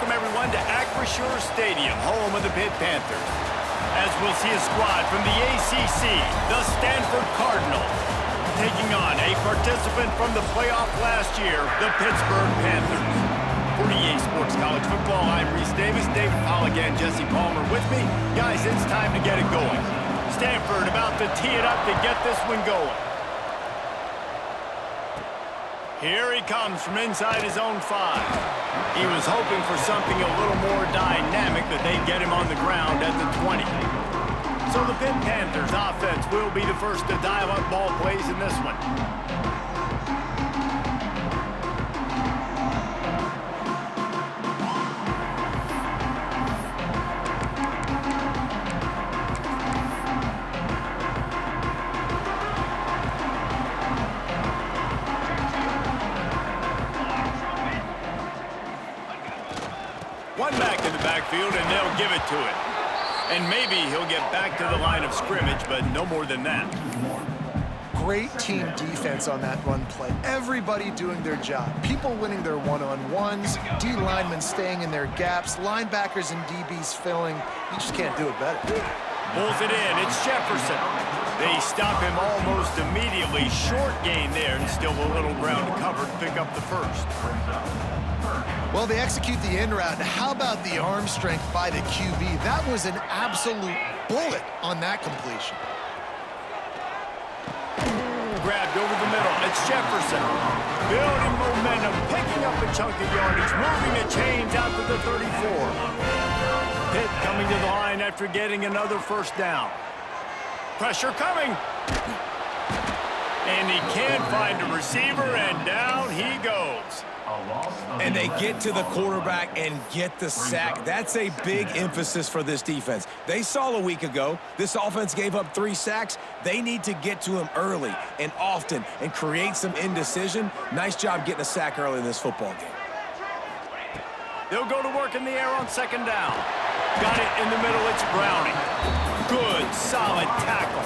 welcome everyone to Acrisure Stadium, home of the Pitt Panthers. As we'll see a squad from the ACC, the Stanford Cardinals, taking on a participant from the playoff last year, the Pittsburgh Panthers. For EA Sports College Football, I'm Reese Davis, David Pollock and Jesse Palmer with me. Guys, it's time to get it going. Stanford about to tee it up to get this one going. Here he comes from inside his own 5. He was hoping for something a little more dynamic, that they'd get him on the ground at the 20. So the Pitt Panthers offense will be the first to dial up ball plays in this one. One back in the backfield, and they'll give it to him. And maybe he'll get back to the line of scrimmage, but no more than that. Great team defense on that run play. Everybody doing their job. People winning their one-on-ones, D linemen staying in their gaps, linebackers and DBs filling. You just can't do it better. Pulls it in. It's Jefferson. They stop him almost immediately. Short gain there, and still a little ground to cover to pick up the first. Well, they execute the in route. How about the arm strength by the QB? That was an absolute bullet on that completion. Grabbed over the middle. It's Jefferson. Building momentum, picking up a chunk of yardage, moving the chains out to the 34. Pitt coming to the line after getting another first down. Pressure coming. And he can't find a receiver, and down he goes. And they get to the quarterback and get the sack. That's a big emphasis for this defense. They saw a week ago, this offense gave up 3 sacks. They need to get to him early and often and create some indecision. Nice job getting a sack early in this football game. They'll go to work in the air on second down. Got it in the middle, it's Browning. Good, solid tackle.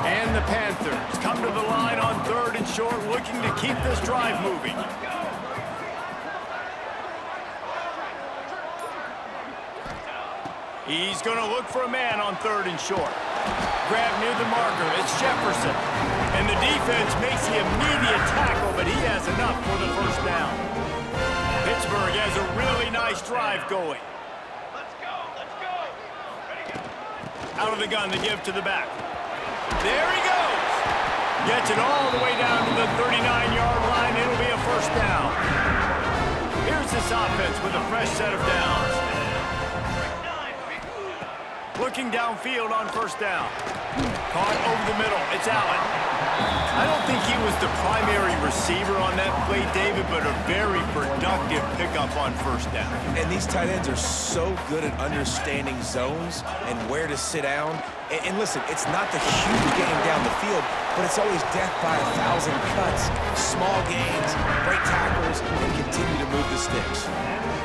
And the Panthers come to the line on 3rd and short, looking to keep this drive moving. He's going to look for a man on 3rd and short. Grab near the marker. It's Jefferson. And the defense makes the immediate tackle, but he has enough for the first down. Pittsburgh has a really nice drive going. Let's go. Out of the gun to give to the back. There he goes. Gets it all the way down to the 39-yard line. It'll be a first down. Here's this offense with a fresh set of downs. Looking downfield on first down. Caught over the middle. It's Allen. I don't think he was the primary receiver on that play, David, but a very productive pickup on first down. And these tight ends are so good at understanding zones and where to sit down. And listen, it's not the huge game down the field, but it's always death by 1,000 cuts. Small gains, break tackles, and continue to move the sticks.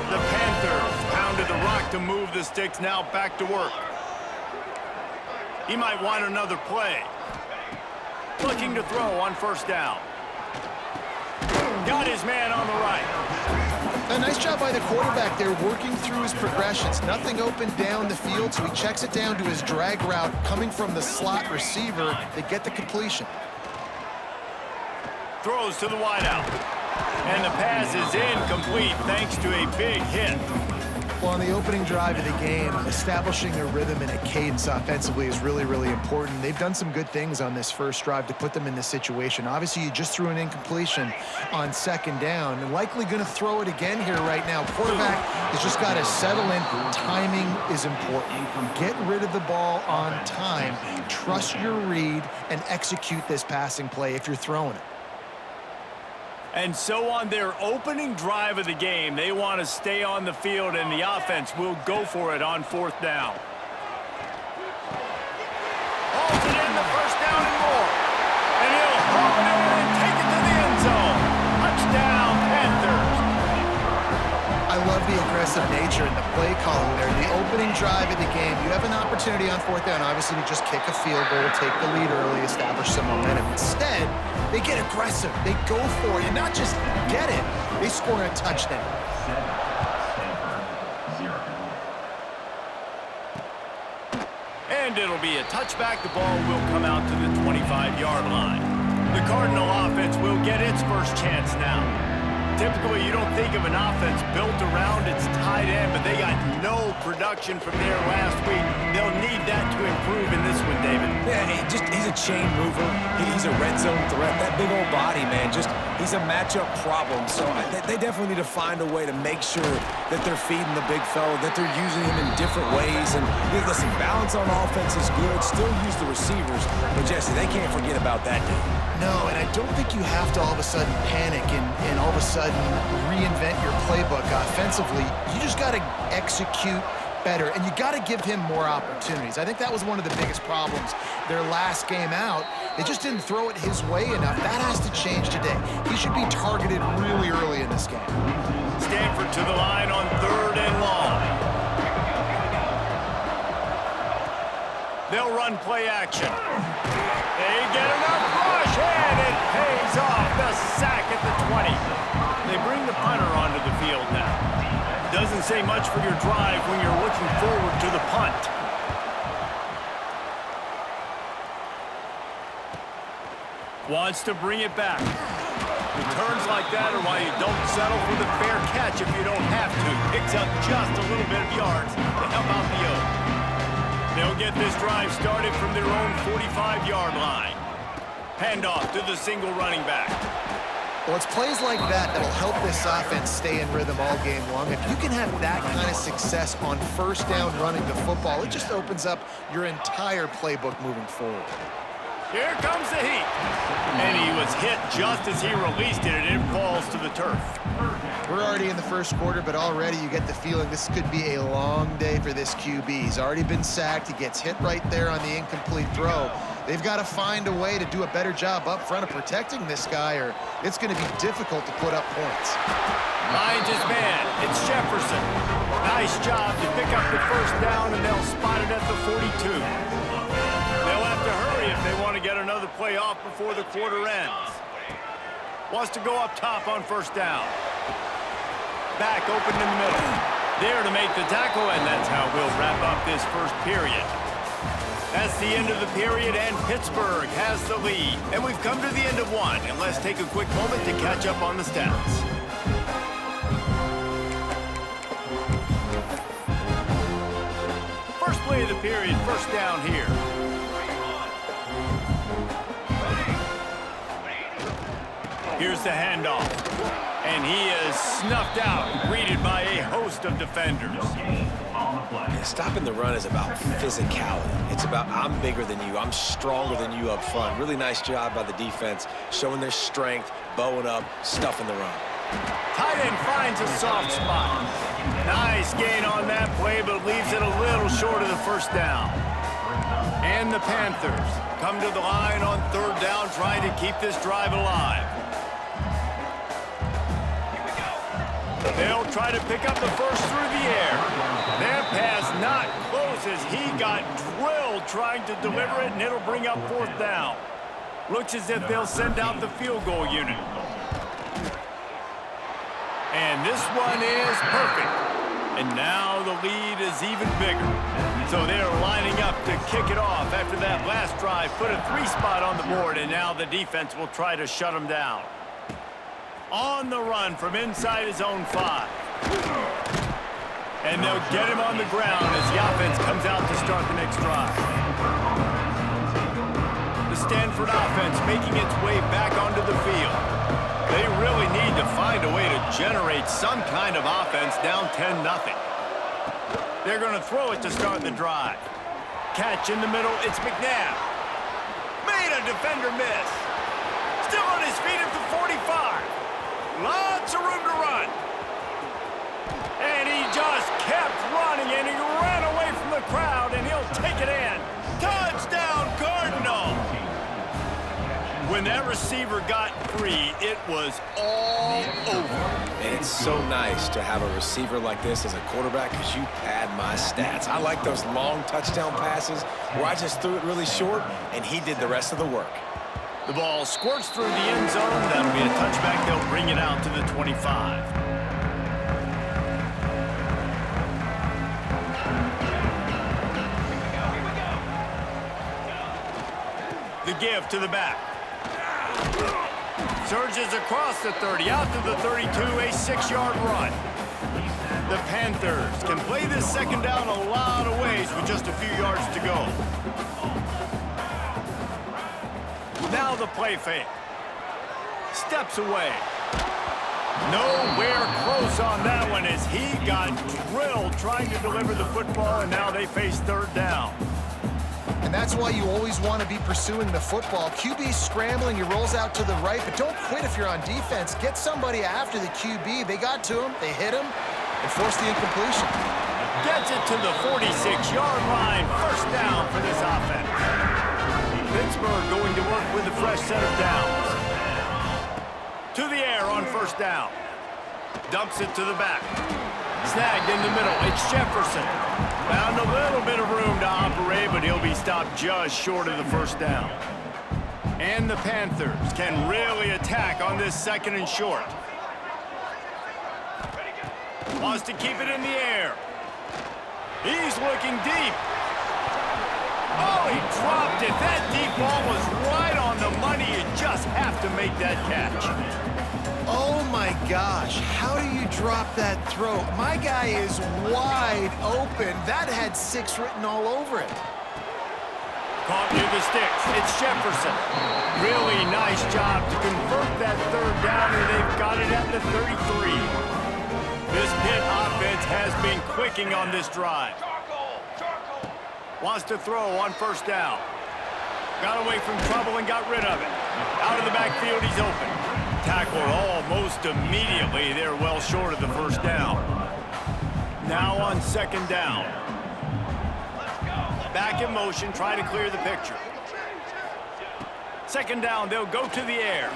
The Panthers pounded the rock to move the sticks, now back to work. He might want another play. Looking to throw on first down. Got his man on the right. A nice job by the quarterback there, working through his progressions. Nothing open down the field, so he checks it down to his drag route coming from the slot receiver. They get the completion. Throws to the wideout. And the pass is incomplete thanks to a big hit. Well, on the opening drive of the game, establishing a rhythm and a cadence offensively is really, really important. They've done some good things on this first drive to put them in this situation. Obviously, you just threw an incompletion on second down, and likely going to throw it again here right now. Quarterback has just got to settle in. Timing is important. Get rid of the ball on time. Trust your read and execute this passing play if you're throwing it. And so on their opening drive of the game, they want to stay on the field, and the offense will go for it on 4th down. Holds it in, the first down and more. And he'll haul it in and take it to the end zone. Touchdown, Panthers. I love the aggressive nature and the play calling there. The opening drive of the game, you have an opportunity on 4th down, obviously, to just kick a field goal, take the lead early, establish some momentum. Instead, they get aggressive. They go for it, and not just get it, they score a touchdown. And it'll be a touchback. The ball will come out to the 25-yard line. The Cardinal offense will get its first chance now. Typically, you don't think of an offense built around its tight end, but they got no production from there last week. They'll need that to improve in this one, David. Yeah, he's a chain mover. He's a red zone threat. That big old body, man, he's a matchup problem. So they definitely need to find a way to make sure that they're feeding the big fella, that they're using him in different ways. And listen, balance on offense is good. Still use the receivers. But, Jesse, they can't forget about that dude. No, and I don't think you have to all of a sudden panic and all of a sudden reinvent your playbook offensively. You just got to execute better, and you got to give him more opportunities. I think that was one of the biggest problems their last game out. They just didn't throw it his way enough. That has to change today. He should be targeted really early in this game. Stanford to the line on 3rd and long. They'll run play action. They get enough rush, and it pays off. The sack at the 20. They bring the punter onto the field now. Doesn't say much for your drive when you're looking forward to the punt. Wants to bring it back. Returns like that are why you don't settle for the fair catch if you don't have to. Picks up just a little bit of yards to help out the O. They'll get this drive started from their own 45-yard line. Handoff to the single running back. Well, it's plays like that that'll help this offense stay in rhythm all game long. If you can have that kind of success on first down running the football, it just opens up your entire playbook moving forward. Here comes the heat. And he was hit just as he released it, and it falls to the turf. We're already in the first quarter, but already you get the feeling this could be a long day for this QB. He's already been sacked. He gets hit right there on the incomplete throw. They've got to find a way to do a better job up front of protecting this guy, or it's going to be difficult to put up points. Finds his man. It's Jefferson. Nice job to pick up the first down, and they'll spot it at the 42. They'll have to hurry if they want to get another play off before the quarter ends. Wants to go up top on first down. Back open in the middle. There to make the tackle, and that's how we'll wrap up this first period. That's the end of the period, and Pittsburgh has the lead. And we've come to the end of one, and let's take a quick moment to catch up on the stats. First play of the period, first down here. Here's the handoff. And he is snuffed out, greeted by a host of defenders. Yeah, stopping the run is about physicality. It's about I'm bigger than you, I'm stronger than you up front. Really nice job by the defense, showing their strength, bowing up, stuffing the run. Tight end finds a soft spot. Nice gain on that play, but leaves it a little short of the first down. And the Panthers come to the line on third down, trying to keep this drive alive. They'll try to pick up the first through the air. That pass not close as he got drilled trying to deliver it, and it'll bring up fourth down. Looks as if they'll send out the field goal unit. And this one is perfect. And now the lead is even bigger. So they're lining up to kick it off after that last drive. Put a 3-spot on the board, and now the defense will try to shut them down. On the run from inside his own 5. And they'll get him on the ground as the offense comes out to start the next drive. The Stanford offense making its way back onto the field. They really need to find a way to generate some kind of offense down 10-0. They're going to throw it to start the drive. Catch in the middle, it's McNabb. Made a defender miss. Still on his feet at the 45. Lots of room to run. And he just kept running, and he ran away from the crowd, and he'll take it in. Touchdown, Cardinal! When that receiver got free, it was all over. And it's so nice to have a receiver like this as a quarterback because you pad my stats. I like those long touchdown passes where I just threw it really short, and he did the rest of the work. The ball squirts through the end zone. That'll be a touchback. They'll bring it out to the 25. The give to the back. Surges across the 30, out to the 32, a 6-yard run. The Panthers can play this second down a lot of ways with just a few yards to go. Now the play fake. Steps away. Nowhere close on that one as he got drilled trying to deliver the football, and now they face third down. And that's why you always want to be pursuing the football. QB scrambling, he rolls out to the right, but don't quit if you're on defense. Get somebody after the QB. They got to him, they hit him, and forced the incompletion. Gets it to the 46-yard line. First down for this offense. Pittsburgh going to work with a fresh set of downs. To the air on first down. Dumps it to the back. Snagged in the middle. It's Jefferson. Found a little bit of room to operate, but he'll be stopped just short of the first down. And the Panthers can really attack on this second and short. Wants to keep it in the air. He's looking deep. Oh, he dropped it. That deep ball was right on the money. You just have to make that catch. Oh my gosh, how do you drop that throw? My guy is wide open. That had 6 written all over it. Caught near the sticks. It's Jefferson. Really nice job to convert that third down, and they've got it at the 33. This Pitt offense has been clicking on this drive. Wants to throw on first down. Got away from trouble and got rid of it. Out of the backfield, he's open. Tackler almost immediately. They're well short of the first down. Now on second down. Back in motion, try to clear the picture. Second down, they'll go to the air.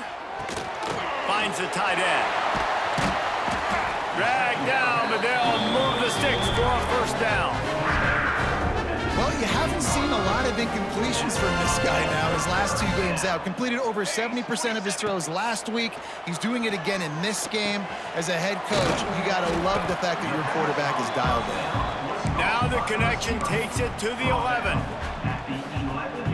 Finds the tight end. Dragged down, but they'll move the sticks for a first down. Well, you haven't seen a lot of incompletions from this guy now his last 2 games out. Completed over 70% of his throws last week. He's doing it again in this game. As a head coach, you got to love the fact that your quarterback is dialed in. Now the connection takes it to the 11.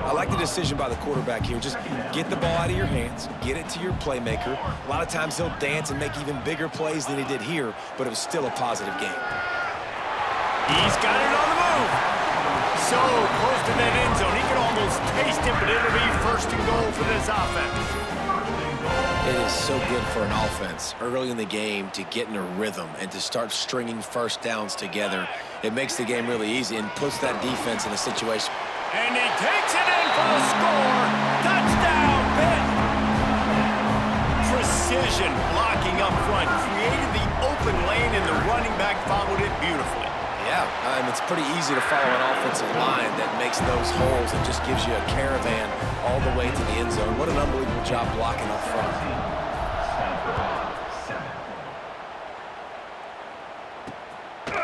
I like the decision by the quarterback here. Just get the ball out of your hands, get it to your playmaker. A lot of times he'll dance and make even bigger plays than he did here, but it was still a positive game. He's got it on the move. So close to that end zone. He can almost taste it, but it'll be first and goal for this offense. It is so good for an offense early in the game to get in a rhythm and to start stringing first downs together. It makes the game really easy and puts that defense in a situation. And he takes it in for the score. Touchdown, Pitt. Precision blocking up front. Created the open lane, and the running back followed it beautifully. Yeah, it's pretty easy to follow an offensive line that makes those holes and just gives you a caravan all the way to the end zone. What an unbelievable job blocking up front.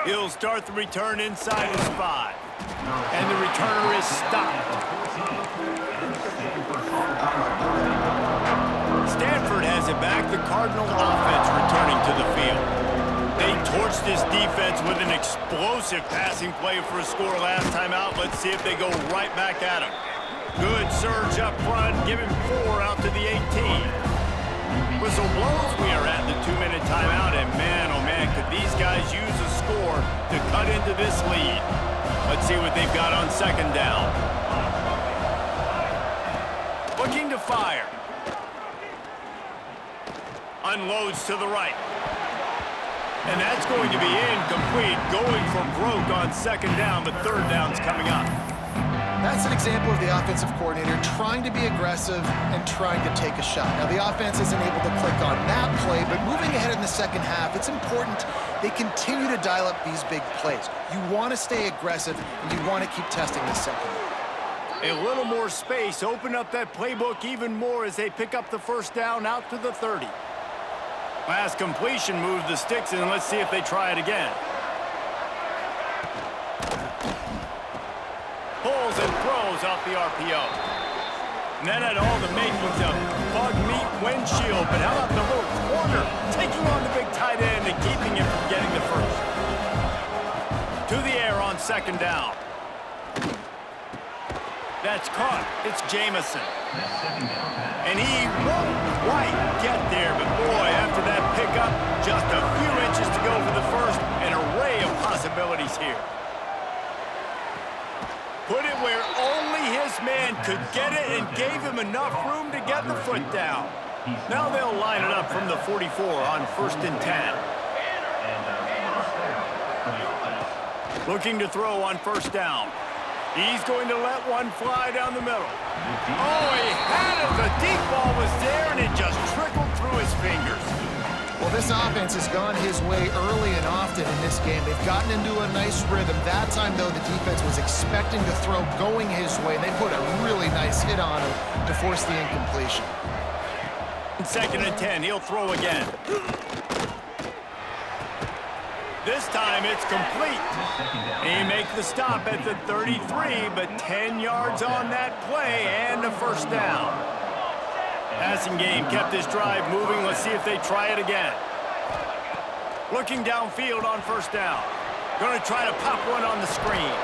He'll start the return inside his 5. And the returner is stopped. Stanford has it back. The Cardinal offense returning to the field. They torched this defense with an explosive passing play for a score last time out. Let's see if they go right back at him. Good surge up front, giving 4 out to the 18. Whistle blows. We are at the 2-minute timeout, and man, oh man, could these guys use a score to cut into this lead. Let's see what they've got on second down. Looking to fire. Unloads to the right. And that's going to be incomplete, going for broke on second down, but third down's coming up. That's an example of the offensive coordinator trying to be aggressive and trying to take a shot. Now, the offense isn't able to click on that play, but moving ahead in the second half, it's important they continue to dial up these big plays. You want to stay aggressive, and you want to keep testing the second. A little more space, open up that playbook even more as they pick up the first down out to the 30. Last completion moves the sticks, and let's see if they try it again. Pulls and throws off the RPO. And that had all the makings of bug meat windshield, but how about the little corner taking on the big tight end and keeping him from getting the first. To the air on second down. That's caught. It's Jamison. And he won't quite get there, but boy, after that pickup, just a few inches to go for the first. An array of possibilities here. Put it where only his man could get it and gave him enough room to get the foot down. Now they'll line it up from the 44 on 1st and 10. Looking to throw on 1st down. He's going to let one fly down the middle. Oh, he had it. The deep ball was there, and it just trickled through his fingers. Well, this offense has gone his way early and often in this game. They've gotten into a nice rhythm. That time, though, the defense was expecting to throw going his way, and they put a really nice hit on him to force the incompletion. 2nd and 10, he'll throw again. This time it's complete. He makes the stop at the 33, but 10 yards on that play and a 1st down. Passing game kept this drive moving. Let's see if they try it again. Looking downfield on 1st down. Going to try to pop one on the screen.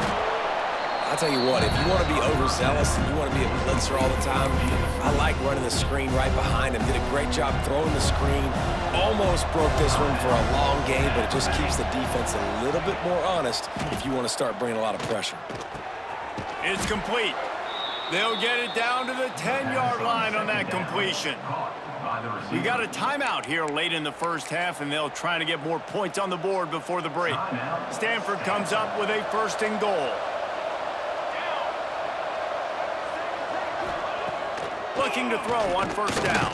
I'll tell you what, if you want to be overzealous and you want to be a blitzer all the time, I like running the screen right behind him. Did a great job throwing the screen. Almost broke this one for a long game, but it just keeps the defense a little bit more honest if you want to start bringing a lot of pressure. It's complete. They'll get it down to the 10-yard line on that completion. We got a timeout here late in the 1st half, and they'll try to get more points on the board before the break. Stanford comes up with a 1st and goal. Looking to throw on 1st down.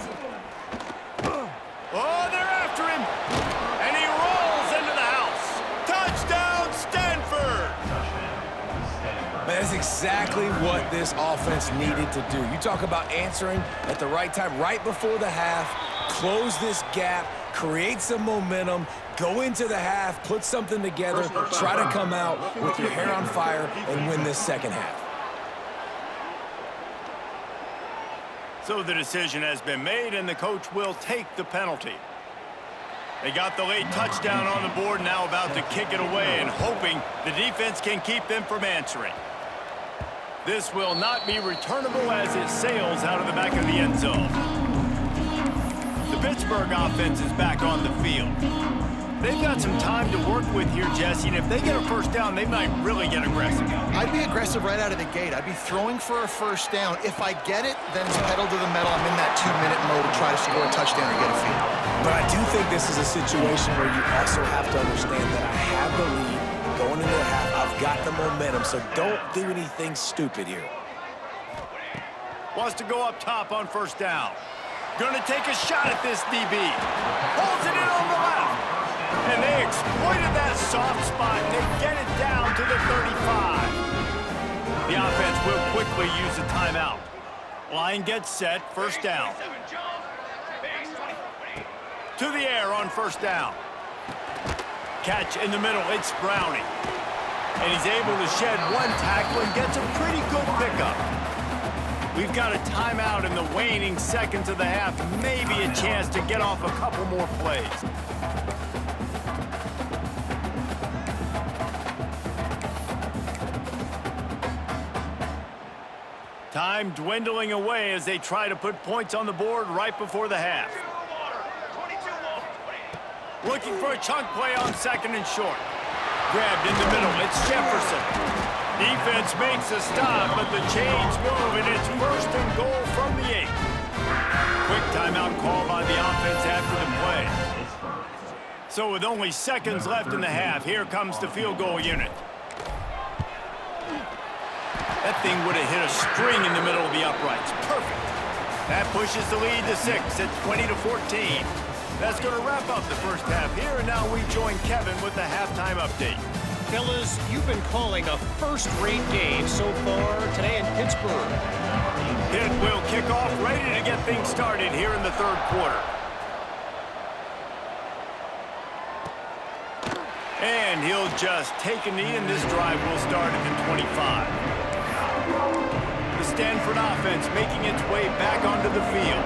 Oh, they're after him. And he rolls into the house. Touchdown, Stanford! That's exactly what this offense needed to do. You talk about answering at the right time, right before the half, close this gap, create some momentum, go into the half, put something together, try to come out with your hair on fire and win this 2nd half. So the decision has been made, and the coach will take the penalty. They got the late touchdown on the board, now about to kick it away and hoping the defense can keep them from answering. This will not be returnable as it sails out of the back of the end zone. The Pittsburgh offense is back on the field. They've got some time to work with here, Jesse, and if they get a 1st down, they might really get aggressive. I'd be aggressive right out of the gate. I'd be throwing for a 1st down. If I get it, then it's pedal to the metal. I'm in that 2-minute mode to try to score a touchdown or get a field. But I do think this is a situation where you also have to understand that I have the lead going into the half. I've got the momentum, so don't do anything stupid here. Wants to go up top on 1st down. Going to take a shot at this DB. Holds it in on the left. And they exploited that soft spot. They get it down to the 35. The offense will quickly use a timeout. Line gets set, 1st down. To the air on 1st down. Catch in the middle, it's Browning. And he's able to shed one tackle and gets a pretty good pickup. We've got a timeout in the waning seconds of the half. Maybe a chance to get off a couple more plays. Time dwindling away as they try to put points on the board right before the half. Looking for a chunk play on 2nd and short. Grabbed in the middle, it's Jefferson. Defense makes a stop, but the chains move, and it's 1st and goal from the 8. Quick timeout call by the offense after the play. So with only seconds left in the half, here comes the field goal unit. That thing would have hit a string in the middle of the uprights. Perfect. That pushes the lead to 6 at 20-14. That's going to wrap up the 1st half here, and now we join Kevin with the halftime update. Fellas, you've been calling a first-rate game so far today in Pittsburgh. Pitt will kick off, ready to get things started here in the 3rd quarter. And he'll just take a knee, and this drive will start at the 25. The Stanford offense making its way back onto the field.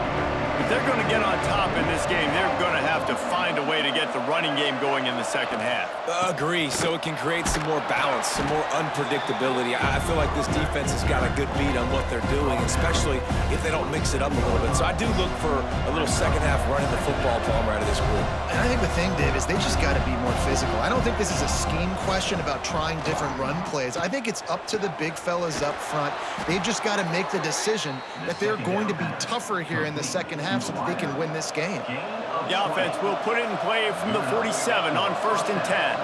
If they're going to get on top in this game, they're going to have to find a way to get the running game going in the second half. Agree, so it can create some more balance, some more unpredictability. I feel like this defense has got a good beat on what they're doing, especially if they don't mix it up a little bit. So I do look for a little second half running the football Palmer out of this group. And I think the thing, Dave, is they just got to be more physical. I don't think this is a scheme question about trying different run plays. I think it's up to the big fellas up front. They've just got to make the decision that they're going to be tougher here in the second half so that they can win this game. The offense will put it in play from the 47 on 1st and 10.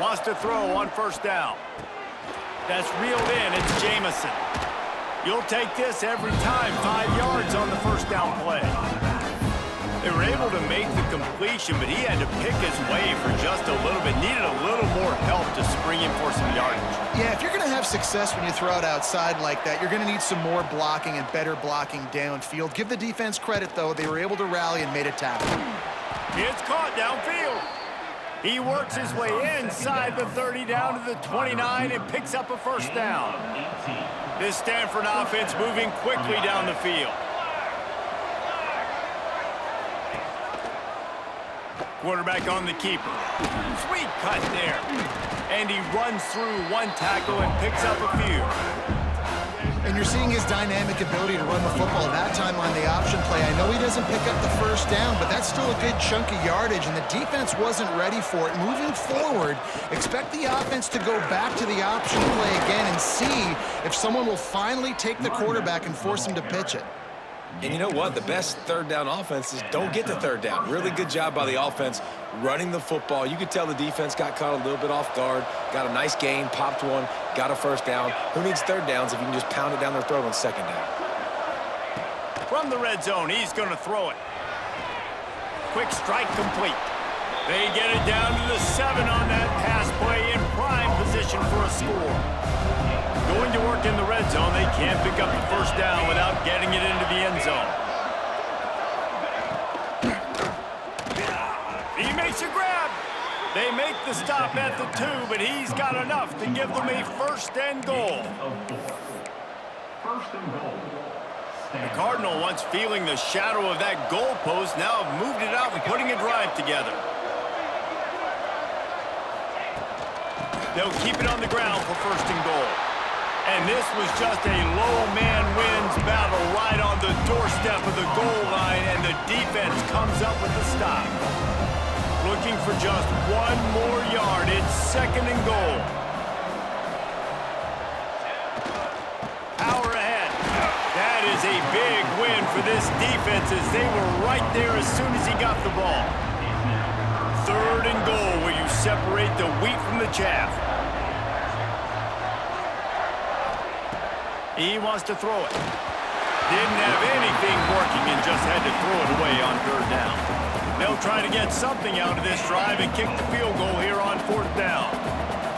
Wants to throw on 1st down. That's reeled in. It's Jamison. You'll take this every time. 5 yards on the 1st down play. They were able to make the completion, but he had to pick his way for just a little bit. Needed a little more help to spring him for some yardage. Yeah, if you're going to have success when you throw it outside like that, you're going to need some more blocking and better blocking downfield. Give the defense credit, though. They were able to rally and made a tackle. It's caught downfield. He works his way inside the 30 down to the 29 and picks up a 1st down. This Stanford offense moving quickly down the field. Quarterback on the keeper. Sweet cut there. And he runs through one tackle and picks up a few. And you're seeing his dynamic ability to run the football that time on the option play. I know he doesn't pick up the 1st down, but that's still a good chunk of yardage, and the defense wasn't ready for it. Moving forward, expect the offense to go back to the option play again and see if someone will finally take the quarterback and force him to pitch it. And you know what? The best 3rd down offenses don't get to 3rd down. Really good job by the offense running the football. You could tell the defense got caught a little bit off guard, got a nice gain, popped one, got a 1st down. Who needs 3rd downs if you can just pound it down their throat on 2nd down? From the red zone, he's going to throw it. Quick strike complete. They get it down to the 7 on that pass play in prime position for a score. Going to work in the red zone, they can't pick up the 1st down without getting it into the end zone. He makes a grab. They make the stop at the 2, but he's got enough to give them a 1st and goal. The Cardinal, once feeling the shadow of that goalpost, now have moved it out and putting a drive together. They'll keep it on the ground for 1st and goal. And this was just a low man wins battle right on the doorstep of the goal line, and the defense comes up with the stop. Looking for just 1 more yard. It's 2nd and goal. Power ahead. That is a big win for this defense as they were right there as soon as he got the ball. 3rd and goal where you separate the wheat from the chaff. He wants to throw it. Didn't have anything working and just had to throw it away on 3rd down. They'll try to get something out of this drive and kick the field goal here on 4th down.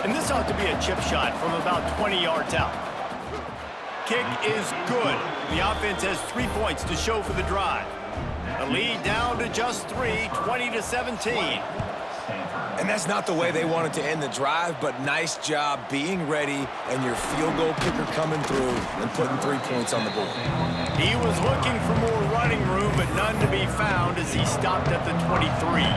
And this ought to be a chip shot from about 20 yards out. Kick is good. The offense has 3 points to show for the drive. The lead down to just 3, 20-17. And that's not the way they wanted to end the drive, but nice job being ready and your field goal kicker coming through and putting 3 points on the board. He was looking for more running room, but none to be found as he stopped at the 23.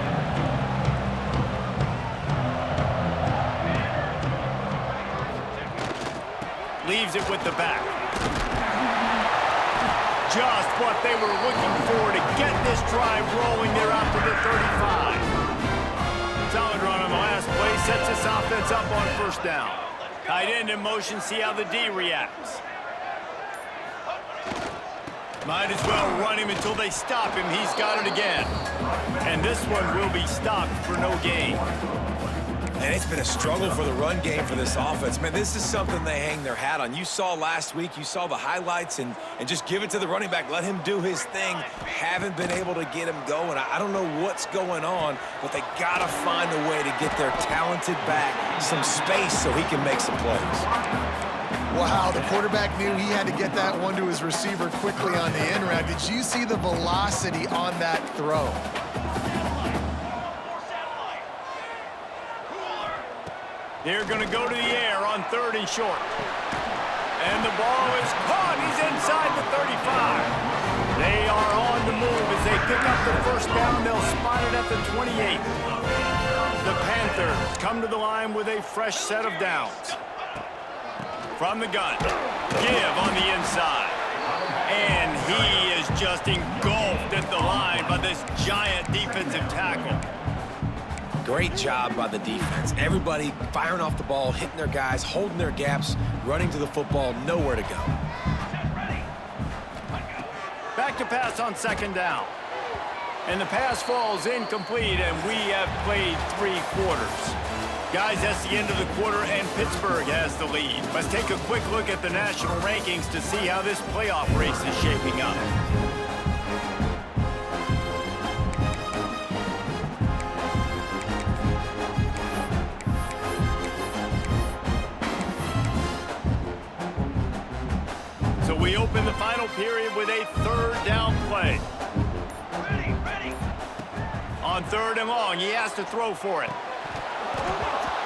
Leaves it with the back. Just what they were looking for to get this drive rolling there out to the 35. Solid run on the last play, sets this offense up on 1st down. Tight end in motion, see how the D reacts. Might as well run him until they stop him. He's got it again. And this one will be stopped for no gain. And it's been a struggle for the run game for this offense. Man, this is something they hang their hat on. You saw last week, you saw the highlights, and just give it to the running back. Let him do his thing. Haven't been able to get him going. I don't know what's going on, but they got to find a way to get their talented back some space so he can make some plays. Wow, the quarterback knew he had to get that one to his receiver quickly on the in route. Did you see the velocity on that throw? They're going to go to the air on 3rd and short. And the ball is caught. He's inside the 35. They are on the move as they pick up the first down. They'll spot it at the 28. The Panthers come to the line with a fresh set of downs. From the gun, give on the inside. And he is just engulfed at the line by this giant defensive tackle. Great job by the defense. Everybody firing off the ball, hitting their guys, holding their gaps, running to the football, nowhere to go. Back to pass on second down. And the pass falls incomplete, and we have played 3 quarters. Guys, that's the end of the quarter, and Pittsburgh has the lead. Let's take a quick look at the national rankings to see how this playoff race is shaping up. So we open the final period with a third down play. On third and long, he has to throw for it.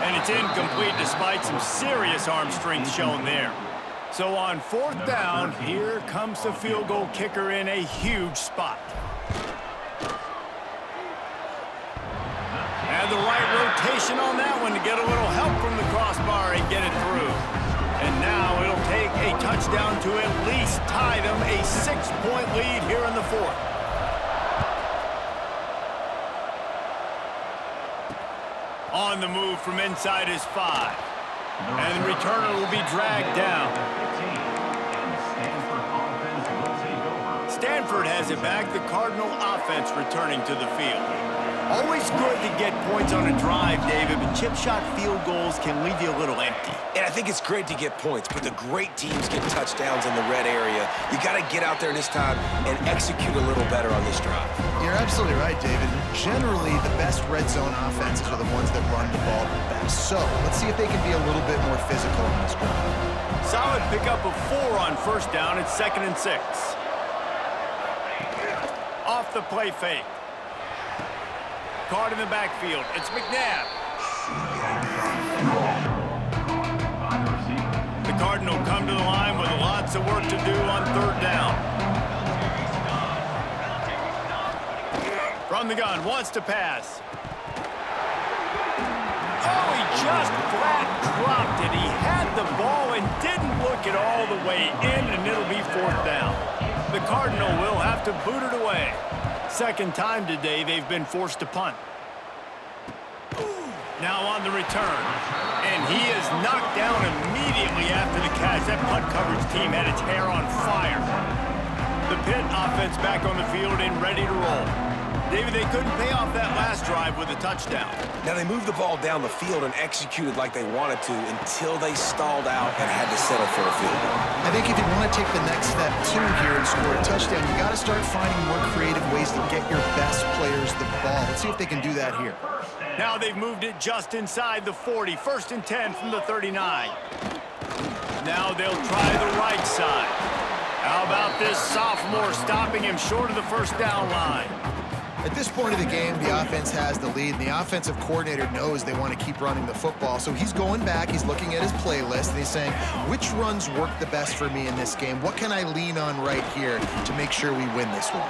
And it's incomplete despite some serious arm strength shown there. So on fourth down, here comes the field goal kicker in a huge spot. And the right rotation on that one to get a little help from the crossbar and get it through. And now it'll take a touchdown to at least tie them a 6-point lead here in the fourth. On the move from inside his 5. And the returner will be dragged down. Stanford has it back. The Cardinal offense returning to the field. Always good to get points on a drive, David, but chip shot field goals can leave you a little empty. And I think it's great to get points, but the great teams get touchdowns in the red area. You got to get out there this time and execute a little better on this drive. You're absolutely right, David. Generally, the best red zone offenses are the ones that run the ball the best. So let's see if they can be a little bit more physical in this drive. Solid pickup of 4 on first down. It's 2nd and 6. Off the play fake. Caught in the backfield. It's McNabb. The Cardinal come to the line with lots of work to do on third down. From the gun, wants to pass. Oh, he just flat dropped it. He had the ball and didn't look it all the way in, and it'll be fourth down. The Cardinal will have to boot it away. Second time today they've been forced to punt. Now on the return. And he is knocked down immediately after the catch. That punt coverage team had its hair on fire. The Pitt offense back on the field and ready to roll. David, they couldn't pay off that last drive with a touchdown. Now, they moved the ball down the field and executed like they wanted to until they stalled out and had to settle for a field goal. I think if you want to take the next step, too, here and score a touchdown, you got to start finding more creative ways to get your best players the ball. Let's see if they can do that here. Now they've moved it just inside the 40. 1st and 10 from the 39. Now they'll try the right side. How about this sophomore stopping him short of the first down line? At this point of the game, the offense has the lead, and the offensive coordinator knows they want to keep running the football. So he's going back, he's looking at his playlist, and he's saying, which runs work the best for me in this game? What can I lean on right here to make sure we win this one?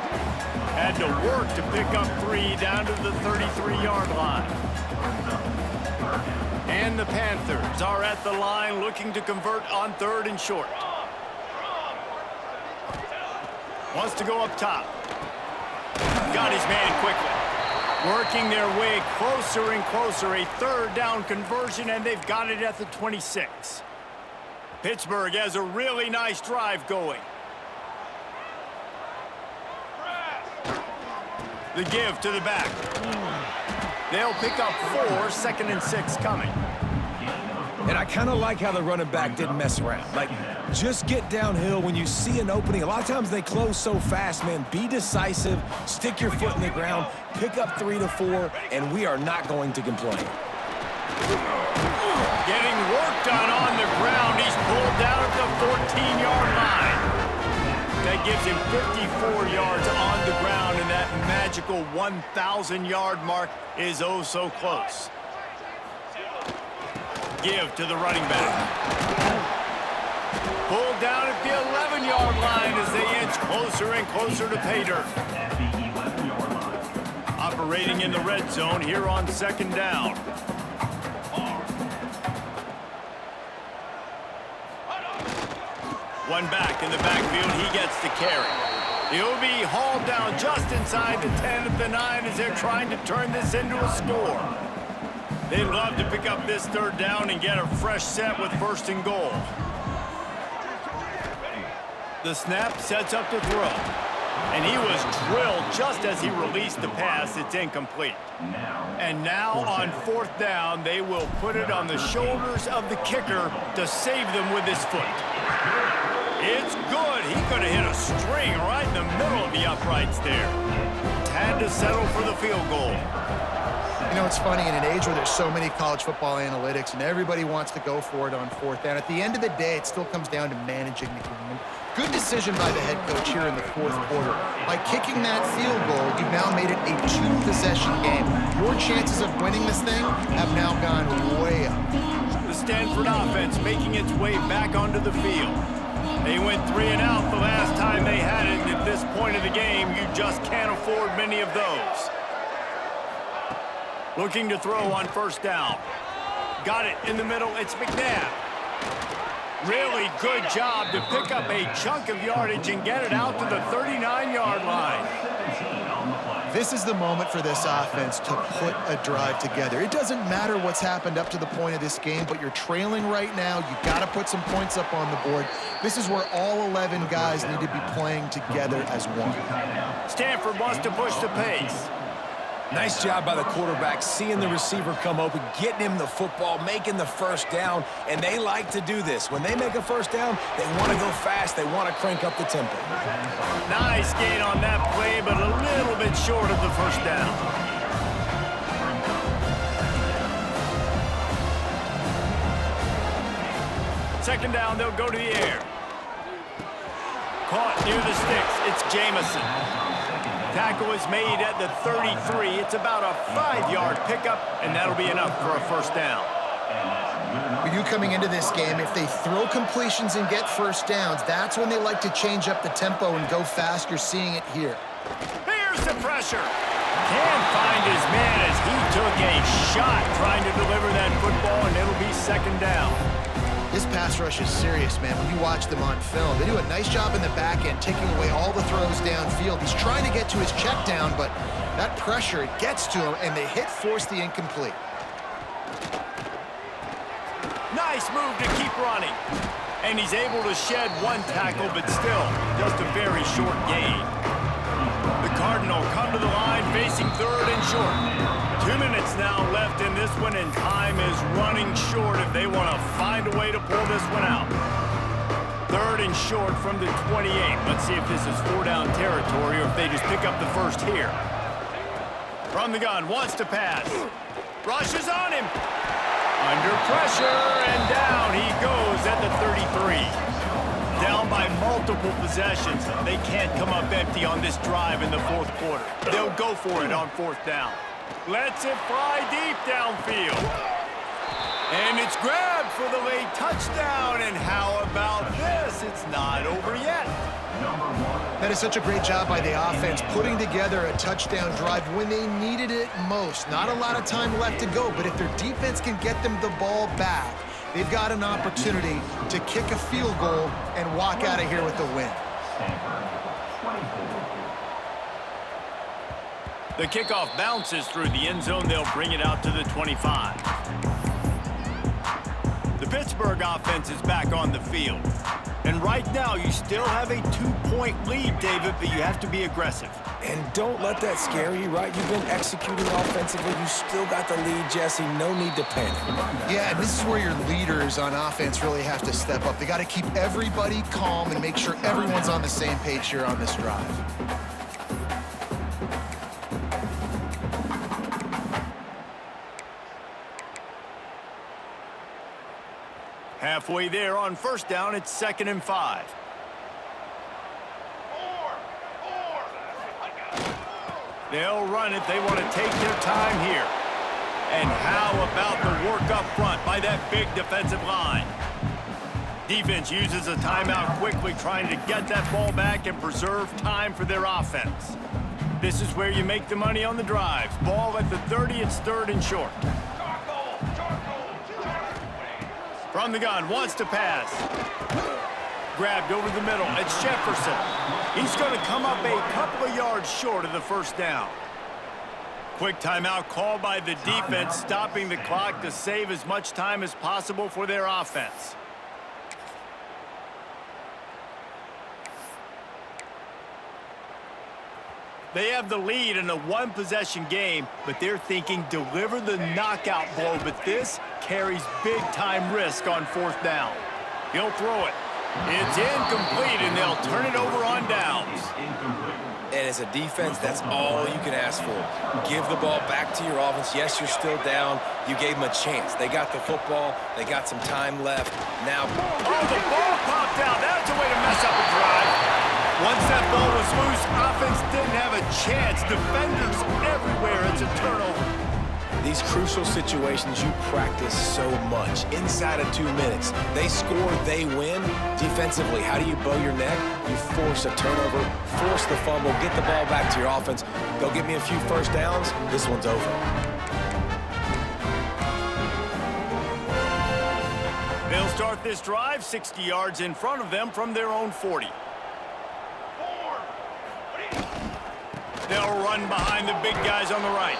Had to work to pick up 3 down to the 33-yard line. And the Panthers are at the line looking to convert on 3rd and short. Wants to go up top. Got his man quickly. Working their way closer and closer. A 3rd down conversion, and they've got it at the 26. Pittsburgh has a really nice drive going. The give to the back. They'll pick up 4, 2nd and 6 coming. And I kind of like how the running back didn't mess around. Like, just get downhill when you see an opening. A lot of times they close so fast, man. Be decisive, stick your foot in the ground, pick up 3 to 4, and we are not going to complain. Getting work done on the ground. He's pulled down at the 14-yard line. That gives him 54 yards on the ground, and that magical 1,000-yard mark is oh so close. Give to the running back. Pulled closer and closer to pay dirt. Operating in the red zone here on second down. One back in the backfield, he gets the carry. He'll be hauled down just inside the 10 at the 9 as they're trying to turn this into a score. They'd love to pick up this third down and get a fresh set with first and goal. The snap sets up the throw. And he was drilled just as he released the pass. It's incomplete. And now on fourth down, they will put it on the shoulders of the kicker to save them with his foot. It's good. He could have hit a string right in the middle of the uprights there. Had to settle for the field goal. You know, it's funny, in an age where there's so many college football analytics and everybody wants to go for it on fourth down, at the end of the day, it still comes down to managing the game. Good decision by the head coach here in the fourth quarter. By kicking that field goal, you've now made it a two-possession game. Your chances of winning this thing have now gone way up. The Stanford offense making its way back onto the field. They went 3 and out the last time they had it, and at this point of the game, you just can't afford many of those. Looking to throw on first down. Got it in the middle. It's McNabb. Really good job to pick up a chunk of yardage and get it out to the 39-yard line. This is the moment for this offense to put a drive together. It doesn't matter what's happened up to the point of this game, but you're trailing right now. You've got to put some points up on the board. This is where all 11 guys need to be playing together as one. Stanford wants to push the pace. Nice job by the quarterback, seeing the receiver come open, getting him the football, making the first down, and they like to do this. When they make a first down, they want to go fast. They want to crank up the tempo. Nice gain on that play, but a little bit short of the first down. Second down, they'll go to the air. Caught near the sticks. It's Jamison. Tackle is made at the 33. It's about a 5-yard pickup, and that'll be enough for a first down. With you coming into this game, if they throw completions and get first downs, that's when they like to change up the tempo and go fast. You're seeing it here. Here's the pressure. Can't find his man as he took a shot trying to deliver that football, and it'll be second down. This pass rush is serious, man. When you watch them on film, they do a nice job in the back end, taking away all the throws downfield. He's trying to get to his check down, but that pressure, it gets to him, and they force the incomplete. Nice move to keep running. And he's able to shed one tackle, but still, just a very short gain. The Cardinal come to the line, facing third and short. 2 minutes now left in this one, and time is running short if they want to find a way to pull this one out. Third and short from the 28. Let's see if this is 4-down territory or if they just pick up the first here. From the gun, wants to pass. Rushes on him. Under pressure, and down he goes at the 33. Down by multiple possessions. They can't come up empty on this drive in the fourth quarter. They'll go for it on fourth down. Lets it fly deep downfield. And it's grabbed for the late touchdown. And how about this? It's not over yet. That is such a great job by the offense, putting together a touchdown drive when they needed it most. Not a lot of time left to go, but if their defense can get them the ball back, they've got an opportunity to kick a field goal and walk out of here with the win. The kickoff bounces through the end zone. They'll bring it out to the 25. The Pittsburgh offense is back on the field. And right now, you still have a 2-point lead, David, but you have to be aggressive. And don't let that scare you, right? You've been executing offensively. You still got the lead, Jesse. No need to panic. Yeah, and this is where your leaders on offense really have to step up. They got to keep everybody calm and make sure everyone's on the same page here on this drive. Halfway there on first down, it's 2nd and 5. They'll run it. They want to take their time here. And how about the work up front by that big defensive line? Defense uses a timeout quickly, trying to get that ball back and preserve time for their offense. This is where you make the money on the drives. Ball at the 30, it's 3rd and short. From the gun, wants to pass. Grabbed over the middle, it's Jefferson. He's going to come up a couple of yards short of the first down. Quick timeout called by the defense, stopping the clock to save as much time as possible for their offense. They have the lead in a one-possession game, but they're thinking deliver the knockout blow, but this carries big-time risk on 4th down. He'll throw it. It's incomplete, and they'll turn it over on downs. And as a defense, that's all you can ask for. Give the ball back to your offense. Yes, you're still down. You gave them a chance. They got the football. They got some time left. Now, oh, the ball popped out. That's a way to mess up a drive. Once that ball was loose, offense didn't have a chance. Defenders everywhere. It's a turnover. These crucial situations you practice so much. Inside of 2 minutes, they score, they win. Defensively, how do you bow your neck? You force a turnover, force the fumble, get the ball back to your offense. Go get me a few first downs. This one's over. They'll start this drive 60 yards in front of them from their own 40. They'll run behind the big guys on the right.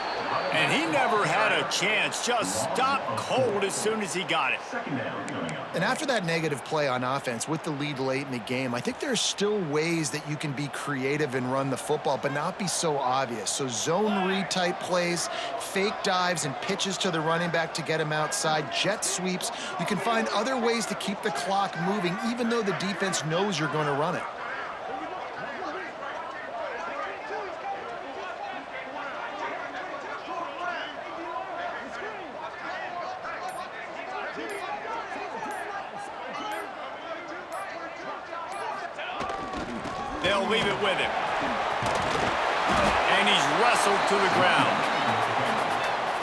And he never had a chance. Just stopped cold as soon as he got it. And after that negative play on offense with the lead late in the game, I think there's still ways that you can be creative and run the football, but not be so obvious. So zone read type plays, fake dives and pitches to the running back to get him outside, jet sweeps. You can find other ways to keep the clock moving, even though the defense knows you're going to run it. They'll leave it with him. And he's wrestled to the ground.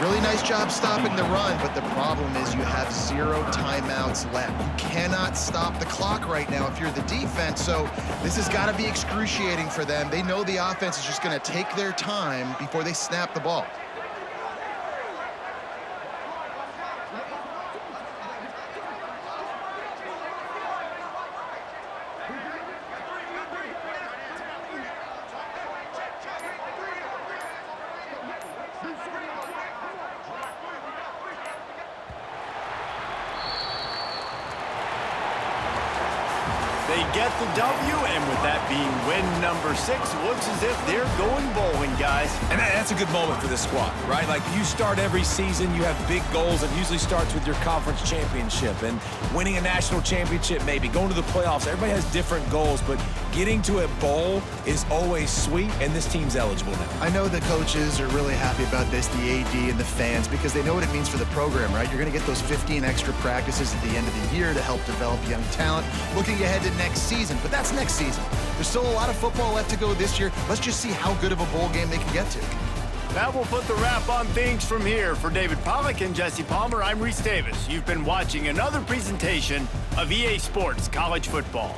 Really nice job stopping the run, but the problem is you have 0 timeouts left. You cannot stop the clock right now if you're the defense, so this has got to be excruciating for them. They know the offense is just going to take their time before they snap the ball. They get the W, and with that being win number 6, looks as if they're going bowling, guys. And that's a good moment for this squad, right? Like, you start every season, you have big goals. It usually starts with your conference championship and winning a national championship, maybe going to the playoffs. Everybody has different goals, but getting to a bowl is always sweet, and this team's eligible now. I know the coaches are really happy about this, the AD and the fans, because they know what it means for the program, right? You're going to get those 15 extra practices at the end of the year to help develop young talent. Looking ahead to next season, but that's next season. There's still a lot of football left to go this year. Let's just see how good of a bowl game they can get to. That will put the wrap on things from here. For David Pollack and Jesse Palmer, I'm Reese Davis. You've been watching another presentation of EA Sports College Football.